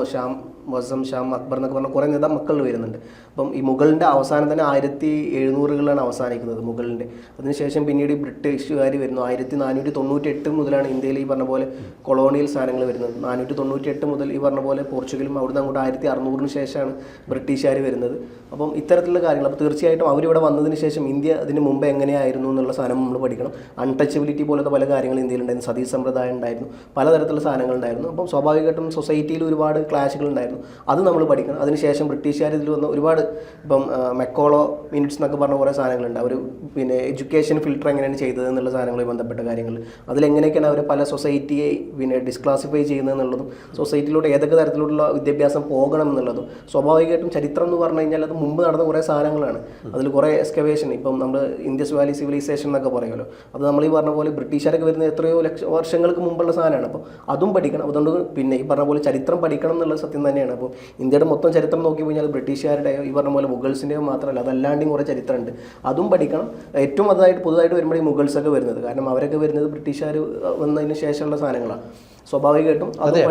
ഷാം അക്ബർ എന്നൊക്കെ പറഞ്ഞ കുറേ മക്കൾ വരുന്നുണ്ട്. അപ്പം ഈ മുഗളിൻ്റെ അവസാനം തന്നെ 1700-കളിലാണ് അവസാനിക്കുന്നത് മുഗളിൻ്റെ. അതിനുശേഷം പിന്നീട് ബ്രിട്ടീഷുകാർ വരുന്നു. 1498 മുതലാണ് ഇന്ത്യയിൽ ഈ പറഞ്ഞ പോലെ കൊളോണിയൽ സാധനങ്ങൾ വരുന്നത്. 498 മുതൽ ഈ പറഞ്ഞ പോലെ പോർച്ചുഗലും അവിടുന്ന് അങ്ങോട്ട് 1600-ന് ശേഷമാണ് ബ്രിട്ടീഷുകാർ വരുന്നത്. അപ്പം ഇത്തരത്തിലുള്ള കാര്യങ്ങൾ അപ്പോൾ തീർച്ചയായിട്ടും അവരിവിടെ വന്നതിന് ശേഷം ഇന്ത്യ അതിന് മുമ്പ് എങ്ങനെയായിരുന്നു എന്നുള്ള സാധനം നമ്മൾ പഠിക്കണം. അൺടച്ചബിലിറ്റി പോലത്തെ പല കാര്യങ്ങൾ ഇന്ത്യയിലുണ്ടായിരുന്നു. സതീ സമ്പ്രദായം ഉണ്ടായിരുന്നു, പലതരത്തിലുള്ള സാധനങ്ങളുണ്ടായിരുന്നു. അപ്പം സ്വാഭാവികമായിട്ടും സൊസൈറ്റിയിൽ ഒരുപാട് ക്ലാഷുകൾ ഉണ്ടായിരുന്നു. അത് നമ്മൾ പഠിക്കണം. അതിനുശേഷം ബ്രിട്ടീഷുകാർ ഇതിൽ വന്ന ഒരുപാട് ഇപ്പം മെക്കോളോ മിനിറ്റ്സ് എന്നൊക്കെ പറഞ്ഞ കുറേ സാധനങ്ങളുണ്ട്. അവർ പിന്നെ എഡ്യൂക്കേഷൻ ഫിൽട്ടർ എങ്ങനെയാണ് ചെയ്തത് എന്നുള്ള സാധനങ്ങളുമായി ബന്ധപ്പെട്ട കാര്യങ്ങൾ, അതിലെങ്ങനെയൊക്കെയാണ് അവർ പല സൊസൈറ്റിയെ പിന്നെ ഡിസ്ക്ലാസിഫൈ ചെയ്യുന്നതെന്നുള്ളതും സൊസൈറ്റിയിലൂടെ ഏതൊക്കെ തരത്തിലുള്ള വിദ്യാഭ്യാസം പോകണം എന്നുള്ളതും. സ്വാഭാവികമായിട്ടും ചരിത്രം എന്ന് പറഞ്ഞു കഴിഞ്ഞാൽ അത് മുമ്പ് നടന്ന കുറേ സാധനങ്ങളാണ്. അതിൽ കുറേ എക്സ്കവേഷൻ, ഇപ്പം നമ്മൾ ഇൻഡസ് വാലി സിവിലൈസേഷൻ എന്നൊക്കെ പറയുമല്ലോ, അത് നമ്മൾ ഈ പറഞ്ഞ പോലെ ബ്രിട്ടീഷുകാരൊക്കെ വരുന്ന എത്രയോ വർഷങ്ങൾക്ക് മുമ്പുള്ള സാധനമാണ്. അപ്പോൾ അതും പഠിക്കണം. അതുകൊണ്ട് പിന്നെ ഈ പറഞ്ഞ പോലെ ചരിത്രം പഠിക്കണം എന്നുള്ളത് സത്യം തന്നെയാണ്. അപ്പോൾ ഇന്ത്യയുടെ മൊത്തം ചരിത്രം നോക്കി കഴിഞ്ഞാൽ ബ്രിട്ടീഷുകാരുടെയോ ഈ പറഞ്ഞ പോലെ മുഗൾസിൻ്റെയോ മാത്രമല്ല, അതല്ലാണ്ടും കുറേ ചരിത്രമുണ്ട്, അതും പഠിക്കണം. ഏറ്റവും പുതുതായിട്ട് വരുമ്പോൾ ഈ മുഗൾസൊക്കെ വരുന്നത്, കാരണം അവരൊക്കെ വരുന്നത് ബ്രിട്ടീഷുകാർ വന്നതിന് ശേഷമുള്ള സാധനങ്ങളാണ്. സ്വാഭാവികമായിട്ടും അതെ.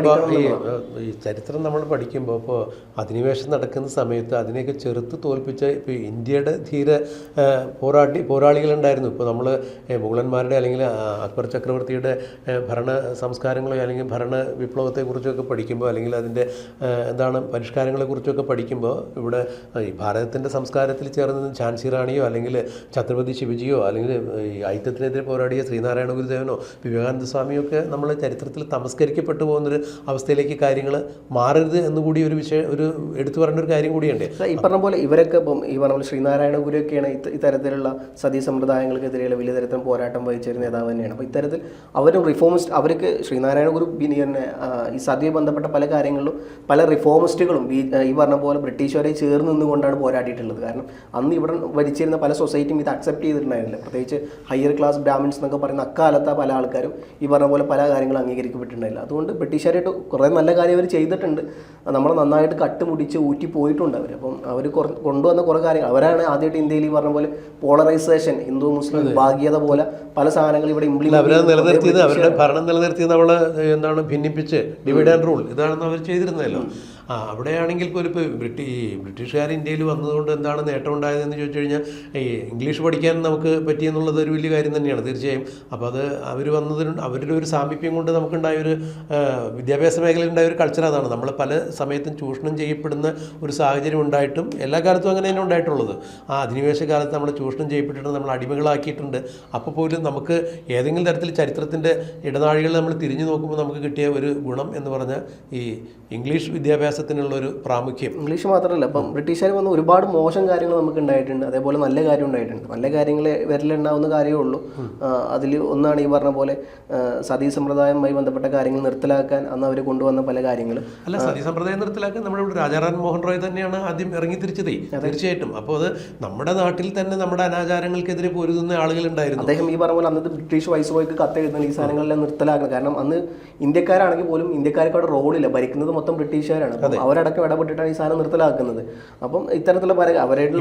ഈ ചരിത്രം നമ്മൾ പഠിക്കുമ്പോൾ ഇപ്പോൾ അധിനിവേശം നടക്കുന്ന സമയത്ത് അതിനെയൊക്കെ ചെറുത്ത് തോൽപ്പിച്ച ഇപ്പോൾ ഇന്ത്യയുടെ ധീര പോരാളികളുണ്ടായിരുന്നു. ഇപ്പോൾ നമ്മൾ മുഗളന്മാരുടെ അല്ലെങ്കിൽ അക്ബർ ചക്രവർത്തിയുടെ ഭരണ സംസ്കാരങ്ങളോ അല്ലെങ്കിൽ ഭരണ വിപ്ലവത്തെക്കുറിച്ചൊക്കെ പഠിക്കുമ്പോൾ അല്ലെങ്കിൽ അതിൻ്റെ പരിഷ്കാരങ്ങളെക്കുറിച്ചൊക്കെ പഠിക്കുമ്പോൾ ഇവിടെ ഈ ഭാരതത്തിൻ്റെ സംസ്കാരത്തിൽ ചേർന്ന് ഝാൻസി റാണിയോ അല്ലെങ്കിൽ ഛത്രപതി ശിവജിയോ അല്ലെങ്കിൽ ഈ ഐക്യത്തിനെതിരെ പോരാടിയ ശ്രീനാരായണ ഗുരുദേവനോ വിവേകാനന്ദ സ്വാമിയോ ഒക്കെ നമ്മൾ ചരിത്രത്തിൽ തമസ്കരിക്കപ്പെട്ടു പോകുന്നൊരു അവസ്ഥയിലേക്ക് കാര്യങ്ങൾ മാറരുത് എന്നുകൂടി ഒരു എടുത്തു പറയുന്ന ഒരു കാര്യം കൂടിയുണ്ട്. ഈ പറഞ്ഞ പോലെ ഇവരൊക്കെ ഇപ്പം ഈ പറഞ്ഞ പോലെ ശ്രീനാരായണ ഗുരുവൊക്കെയാണ് ഇത്തരത്തിലുള്ള സതീ സമ്പ്രദായങ്ങൾക്കെതിരെയുള്ള വലിയ തരത്തിൽ പോരാട്ടം വഹിച്ചൊരു നേതാവ് തന്നെയാണ്. അപ്പോൾ ഇത്തരത്തിൽ അവരും റിഫോമിസ്റ്റ്, അവർക്ക് ശ്രീനാരായണ ഗുരു പിന്നെ ഈ സതിയെ ബന്ധപ്പെട്ട പല കാര്യങ്ങളിലും പല റിഫോമിസ്റ്റുകളും ഈ പറഞ്ഞ പോലെ ബ്രിട്ടീഷുകാരെ ചേർന്ന് നിന്നുകൊണ്ടാണ് പോരാടിയിട്ടുള്ളത്. കാരണം അന്ന് ഇവിടെ ഭരിച്ചിരുന്ന പല സൊസൈറ്റിയും ഇത് അക്സെപ്റ്റ് ചെയ്തിട്ടുണ്ടായിരുന്നില്ല. പ്രത്യേകിച്ച് ഹയർ ക്ലാസ് ബ്രാഹ്മിൻസ് എന്നൊക്കെ പറയുന്ന അക്കാലത്ത് പല ആൾക്കാരും ഈ പറഞ്ഞ പോലെ പല കാര്യങ്ങളും അംഗീകരിക്കപ്പെട്ടിട്ടുണ്ടായില്ല. അതുകൊണ്ട് ബ്രിട്ടീഷുകാരായിട്ട് കുറേ നല്ല കാര്യം അവർ ചെയ്തിട്ടുണ്ട്. നമ്മളെ നന്നായിട്ട് കട്ടുമുടിച്ച് ഊറ്റി പോയിട്ടുണ്ട് അവർ. അപ്പം അവർ കൊണ്ടുവന്ന കുറേ കാര്യങ്ങൾ, അവരാണ് ആദ്യമായിട്ട് ഇന്ത്യയിൽ ഈ പറഞ്ഞ പോലെ പോളറൈസേഷൻ, ഹിന്ദു മുസ്ലിം വിഭാഗീയത പോലെ പല സാധനങ്ങൾ ഇവിടെ നിലനിർത്തിയത്, അവരുടെ ഭരണം നിലനിർത്തിയത് നമ്മളെ ഭിന്നിപ്പിച്ച് ഡിവൈഡ് ആൻഡ് റൂൾ ഇതാണെന്ന് അവർ ചെയ്തിരുന്നല്ലോ. അവിടെയാണെങ്കിൽ പോലും ഇപ്പോൾ ബ്രിട്ടീഷുകാർ ഇന്ത്യയിൽ വന്നതുകൊണ്ട് എന്താണ് നേട്ടം ഉണ്ടായതെന്ന് ചോദിച്ചു കഴിഞ്ഞാൽ ഈ ഇംഗ്ലീഷ് പഠിക്കാൻ നമുക്ക് പറ്റിയെന്നുള്ളത് ഒരു വലിയ കാര്യം തന്നെയാണ് തീർച്ചയായും. അപ്പോൾ അത് അവർ അവരുടെ ഒരു സാമീപ്യം കൊണ്ട് നമുക്കുണ്ടായൊരു വിദ്യാഭ്യാസ മേഖലയിൽ ഉണ്ടായ ഒരു കൾച്ചർ അതാണ്. നമ്മൾ പല സമയത്തും ചൂഷണം ചെയ്യപ്പെടുന്ന ഒരു സാഹചര്യം ഉണ്ടായിട്ടും എല്ലാ കാലത്തും അങ്ങനെ തന്നെ ഉണ്ടായിട്ടുള്ളത്. അധിനിവേശ കാലത്ത് നമ്മൾ ചൂഷണം ചെയ്യപ്പെട്ടിട്ടുണ്ട്, നമ്മൾ അടിമകളാക്കിയിട്ടുണ്ട്. അപ്പോൾ പോലും നമുക്ക് ഏതെങ്കിലും തരത്തിൽ ചരിത്രത്തിൻ്റെ ഇടനാഴികൾ നമ്മൾ തിരിഞ്ഞു നോക്കുമ്പോൾ നമുക്ക് കിട്ടിയ ഒരു ഗുണം എന്ന് പറഞ്ഞാൽ ഈ ഇംഗ്ലീഷ് വിദ്യാഭ്യാസത്തിനുള്ളൊരു പ്രാമുഖ്യം. ഇംഗ്ലീഷ് മാത്രമല്ല, ഇപ്പം ബ്രിട്ടീഷുകാർ വന്ന് ഒരുപാട് മോശം കാര്യങ്ങൾ നമുക്ക് ഉണ്ടായിട്ടുണ്ട്, അതേപോലെ നല്ല കാര്യം ഉണ്ടായിട്ടുണ്ട്. നല്ല കാര്യങ്ങൾ വരലുണ്ടാവുന്ന കാര്യമേ ഉള്ളൂ. അതിൽ ഒന്നാണ് ഈ പറഞ്ഞ പോലെ സതീ സമ്പ്രദായവുമായി ബന്ധപ്പെട്ട കാര്യങ്ങൾ നിർത്തലാക്കാൻ അന്ന് അവർ കൊണ്ടുവന്ന പല കാര്യങ്ങൾ. അല്ല, സതീ സമ്പ്രദായം നിർത്തലാക്കാൻ നമ്മുടെ ഇവിടെ രാജാറാം മോഹൻ റോയ് തന്നെയാണ് ആദ്യം ഇറങ്ങി തിരിച്ചത് തീർച്ചയായിട്ടും. അപ്പോൾ അത് നമ്മുടെ നാട്ടിൽ തന്നെ നമ്മുടെ അനാചാരങ്ങൾക്കെതിരെ പൊരുതുന്ന ആളുകളുണ്ടായിരുന്നു. അദ്ദേഹം ഈ പറഞ്ഞ പോലെ അന്നത്തെ ബ്രിട്ടീഷ് വൈസ്രോയ്ക്ക് കത്തെഴുതുന്ന ഈ സാധനങ്ങളെല്ലാം നിർത്തലാക്കണം. കാരണം അന്ന് ഇന്ത്യക്കാരാണെങ്കിൽ പോലും ഇന്ത്യക്കാർക്ക് അവിടെ റോളില്ല, ഭരിക്കുന്നത് മൊത്തം ബ്രിട്ടീഷുകാരാണ്. അവരടക്കം ഇടപെട്ടിട്ടാണ് ഈ സാധനം നിർത്തലാക്കുന്നത്. അപ്പം ഇത്തരത്തിലുള്ള അവരുടെ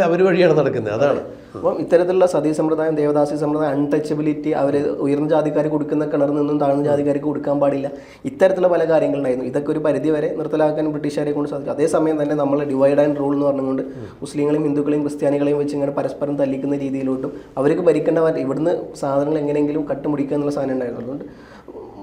അവർ വഴിയാണ് നടക്കുന്നത്. അതാണ് അപ്പം ഇത്തരത്തിലുള്ള സതീ സമ്പ്രദായം, ദേവദാസി സമ്പ്രദായം, അൺടച്ചബിലിറ്റി, അവർ ഉയർന്ന ജാതിക്കാർ കൊടുക്കുന്ന കിണറിൽ നിന്നും താഴ്ന്ന ജാതിക്കാർക്ക് കൊടുക്കാൻ പാടില്ല, ഇത്തരത്തിലുള്ള പല കാര്യങ്ങളുണ്ടായിരുന്നു. ഇതൊക്കെ ഒരു പരിധി വരെ നിർത്തലാക്കാൻ ബ്രിട്ടീഷുകാരെ കൊണ്ട് സാധിക്കും. അതേസമയം തന്നെ നമ്മൾ ഡിവൈഡ് ആൻഡ് റൂൾ എന്ന് പറഞ്ഞുകൊണ്ട് മുസ്ലിങ്ങളെയും ഹിന്ദുക്കളെയും ക്രിസ്ത്യാനികളെയും വെച്ച് ഇങ്ങനെ പരസ്പരം തല്ലിക്കുന്ന രീതിയിലോട്ടും അവർക്ക് ഭരിക്കേണ്ടവർ ഇവിടുന്ന് സാധനങ്ങൾ എങ്ങനെയെങ്കിലും കട്ടുമുടിക്കുക എന്നുള്ള സാധനം ഉണ്ടായിരുന്നു. അതുകൊണ്ട്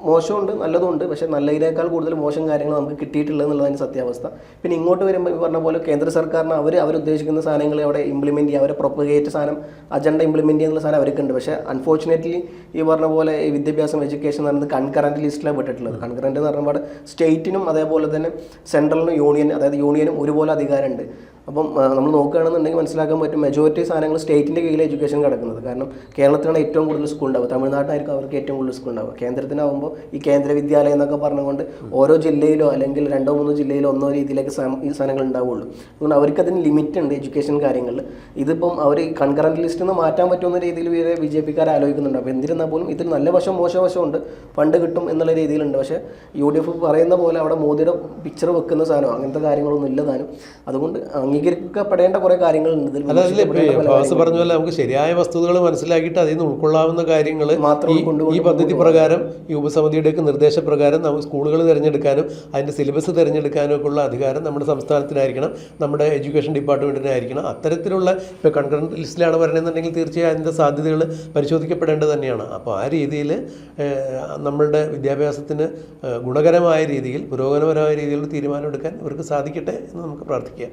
മോശമുണ്ട്, നല്ലതുണ്ട്. പക്ഷേ നല്ലതിനേക്കാൾ കൂടുതൽ മോശം കാര്യങ്ങൾ നമുക്ക് കിട്ടിയിട്ടുള്ളത് എന്നുള്ളതിൻ്റെ സത്യാവസ്ഥ. പിന്നെ ഇങ്ങോട്ട് വരുമ്പോൾ പറഞ്ഞ പോലെ കേന്ദ്ര സർക്കാരിന് അവരുദ്ദേശിക്കുന്ന സാധനങ്ങൾ അവിടെ ഇംപ്ലിമെൻറ്റ് ചെയ്യുക, അവരെ പ്രൊപ്പഗേറ്റ് സാധനം അജണ്ട ഇംപ്ലിമെൻറ്റ് ചെയ്യുന്ന സാധനം അവർക്കുണ്ട്. പക്ഷേ അൺഫോർച്ചുനേറ്റ്ലി ഈ പറഞ്ഞ പോലെ ഈ വിദ്യാഭ്യാസം, എഡ്യൂക്കേഷൻ എന്ന് പറയുന്നത് കൺകറൻറ്റ് ലിസ്റ്റിലാണ് പെട്ടിട്ടുള്ളത്. കൺകറൻറ്റ് എന്ന് പറയുമ്പോൾ സ്റ്റേറ്റിനും അതേപോലെ തന്നെ സെൻട്രലിനും യൂണിയൻ, അതായത് യൂണിയനും ഒരുപോലെ അധികാരമുണ്ട്. അപ്പം നമ്മൾ നോക്കുകയാണെന്നുണ്ടെങ്കിൽ മനസ്സിലാക്കാൻ പറ്റും മെജോറിറ്റി സാധനങ്ങൾ സ്റ്റേറ്റിൻ്റെ കീഴിൽ എഡ്യൂക്കേഷൻ കിടക്കുന്നത്. കാരണം കേരളത്തിലാണ് ഏറ്റവും കൂടുതൽ സ്കൂൾ ഉണ്ടാവുക, തമിഴ്നാട്ടിലായിരിക്കും അവർക്ക് ഏറ്റവും കൂടുതൽ സ്കൂൾ ഉണ്ടാവുക. കേന്ദ്രത്തിനാവുമ്പോൾ ഈ കേന്ദ്ര വിദ്യാലയം എന്നൊക്കെ പറഞ്ഞുകൊണ്ട് ഓരോ ജില്ലയിലോ അല്ലെങ്കിൽ 2-3 ജില്ലയിലോ ഒന്നോ രീതിയിലേക്ക് ഈ സാധനങ്ങൾ ഉണ്ടാവുള്ളൂ. അതുകൊണ്ട് അവർക്ക് അതിന് ലിമിറ്റ് ഉണ്ട് എഡ്യൂക്കേഷൻ കാര്യങ്ങളിൽ. ഇതിപ്പം അവർ കൺകറൻറ്റ് ലിസ്റ്റിൽ നിന്ന് മാറ്റാൻ പറ്റുന്ന രീതിയിൽ വരെ BJP-ക്കാർ ആലോചിക്കുന്നുണ്ട്. അപ്പോൾ എന്തിരുന്നാൽ പോലും ഇതിൽ നല്ല വശം മോശവശമുണ്ട്. ഫണ്ട് കിട്ടും എന്നുള്ള രീതിയിലുണ്ട്. പക്ഷേ UDF പറയുന്ന പോലെ അവിടെ മോദിയുടെ പിക്ചർ വെക്കുന്ന സാധനം അങ്ങനത്തെ കാര്യങ്ങളൊന്നും ഇല്ലതാനും. അതുകൊണ്ട് അംഗീകരിക്കപ്പെടേണ്ട കുറേ കാര്യങ്ങളുണ്ട് ഇതിൽ. അതല്ലേ ഫാസ് പറഞ്ഞ പോലെ നമുക്ക് ശരിയായ വസ്തുതകൾ മനസ്സിലാക്കിയിട്ട് അതിൽ നിന്ന് ഉൾക്കൊള്ളാവുന്ന കാര്യങ്ങൾ ഈ പദ്ധതി പ്രകാരം ഈ ഉപസമിതിയുടെയൊക്കെ നിർദ്ദേശപ്രകാരം നമുക്ക് സ്കൂളുകൾ തിരഞ്ഞെടുക്കാനും അതിൻ്റെ സിലബസ് തിരഞ്ഞെടുക്കാനും ഒക്കെ ഉള്ള അധികാരം നമ്മുടെ സംസ്ഥാനത്തിനായിരിക്കണം, നമ്മുടെ എഡ്യൂക്കേഷൻ ഡിപ്പാർട്ട്മെൻറ്റിനായിരിക്കണം. അത്തരത്തിലുള്ള ഇപ്പോൾ കൺകറൻറ്റ് ലിസ്റ്റിലാണ് പറയുന്നതെന്നുണ്ടെങ്കിൽ തീർച്ചയായും അതിൻ്റെ സാധ്യതകൾ പരിശോധിക്കപ്പെടേണ്ടത് തന്നെയാണ്. അപ്പോൾ ആ രീതിയിൽ നമ്മളുടെ വിദ്യാഭ്യാസത്തിന് ഗുണകരമായ രീതിയിൽ പുരോഗമനപരമായ രീതിയിലുള്ള തീരുമാനമെടുക്കാൻ ഇവർക്ക് സാധിക്കട്ടെ എന്ന് നമുക്ക് പ്രാർത്ഥിക്കാം.